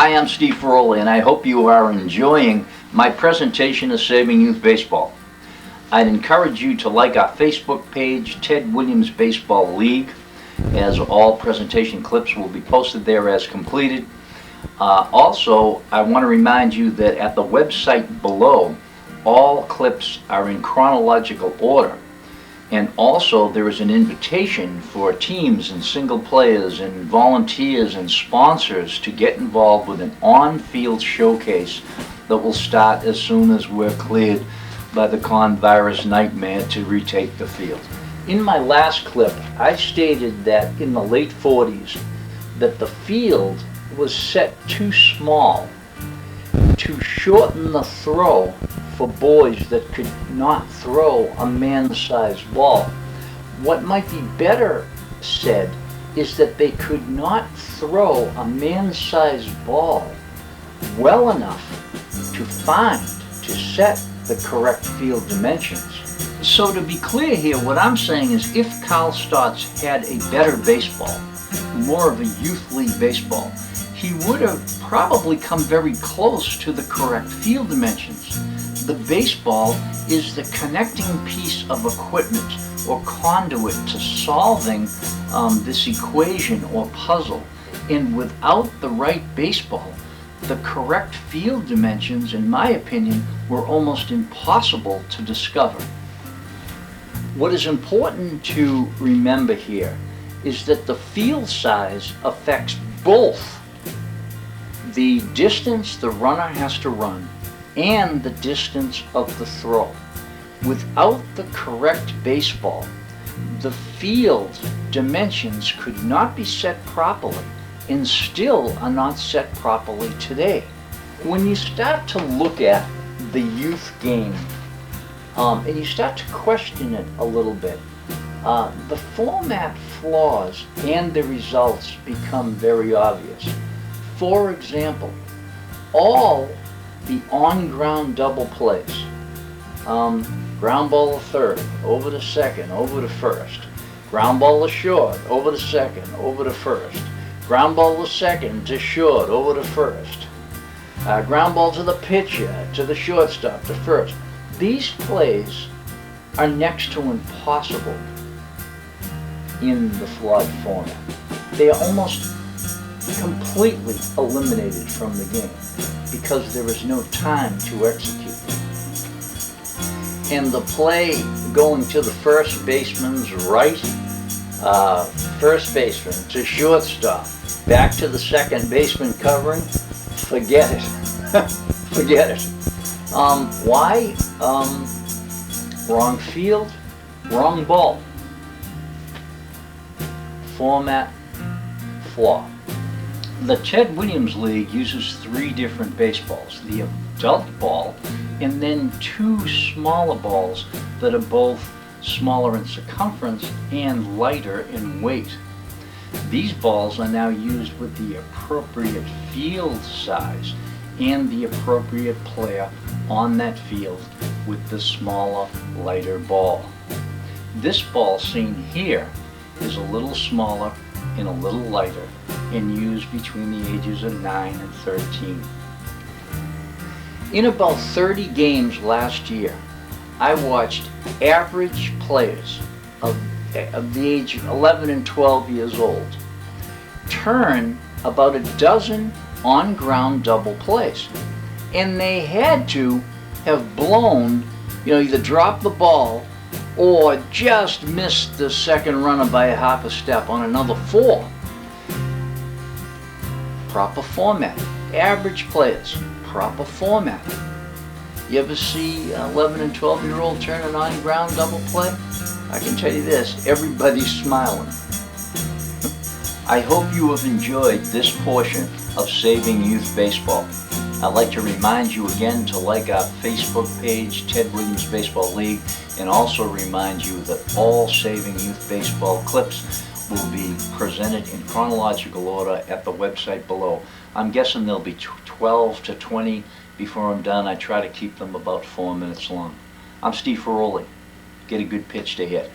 Hi, I'm Steve Ferroli, and I hope you are enjoying my presentation of Saving Youth Baseball. I'd encourage you to like our Facebook page, Ted Williams Baseball League, as all presentation clips will be posted there as completed. Also, I want to remind you that at the website below, all clips are in chronological order. And also there is an invitation for teams and single players and volunteers and sponsors to get involved with an on-field showcase that will start as soon as we're cleared by the virus nightmare to retake the field. In my last clip, I stated that in the late 40s that the field was set too small to shorten the throw for boys that could not throw a man-sized ball. What might be better said is that they could not throw a man-sized ball well enough to set the correct field dimensions. So to be clear here, what I'm saying is if Carl Stotts had a better baseball, more of a youth league baseball, he would have probably come very close to the correct field dimensions. The baseball is the connecting piece of equipment or conduit to solving this equation or puzzle. And without the right baseball, the correct field dimensions, in my opinion, were almost impossible to discover. What is important to remember here is that the field size affects both the distance the runner has to run and the distance of the throw. Without the correct baseball, the field dimensions could not be set properly and still are not set properly today. When you start to look at the youth game and you start to question it a little bit, the format flaws and the results become very obvious. For example, all the on-ground double plays, ground ball to third, over to second, over to first, ground ball to short, over to second, over to first, ground ball to second, to short, over to first, ground ball to the pitcher, to the shortstop, to first. These plays are next to impossible in the flawed format. They are almost completely eliminated from the game because there is no time to execute them. And the play going to the first baseman's right, first baseman to shortstop, back to the second baseman covering, forget it. Forget it. Why? Wrong field, wrong ball. Format flaw. The Ted Williams League uses 3 different baseballs, the adult ball and then 2 smaller balls that are both smaller in circumference and lighter in weight. These balls are now used with the appropriate field size and the appropriate player on that field with the smaller, lighter ball. This ball seen here is a little smaller and a little lighter and used between the ages of 9 and 13. In about 30 games last year, I watched average players of the age of 11 and 12 years old turn about a dozen on-ground double plays. And they had to have blown, either dropped the ball or just missed the second runner by a half a step on another 4. Proper format. Average players, proper format. You ever see 11 and 12-year-old turn an on-ground double play? I can tell you this, everybody's smiling. I hope you have enjoyed this portion of Saving Youth Baseball. I'd like to remind you again to like our Facebook page, Ted Williams Baseball League, and also remind you that all Saving Youth Baseball clips will be presented in chronological order at the website below. I'm guessing there'll be 12 to 20 before I'm done. I try to keep them about 4 minutes long. I'm Steve Ferroli. Get a good pitch to hit.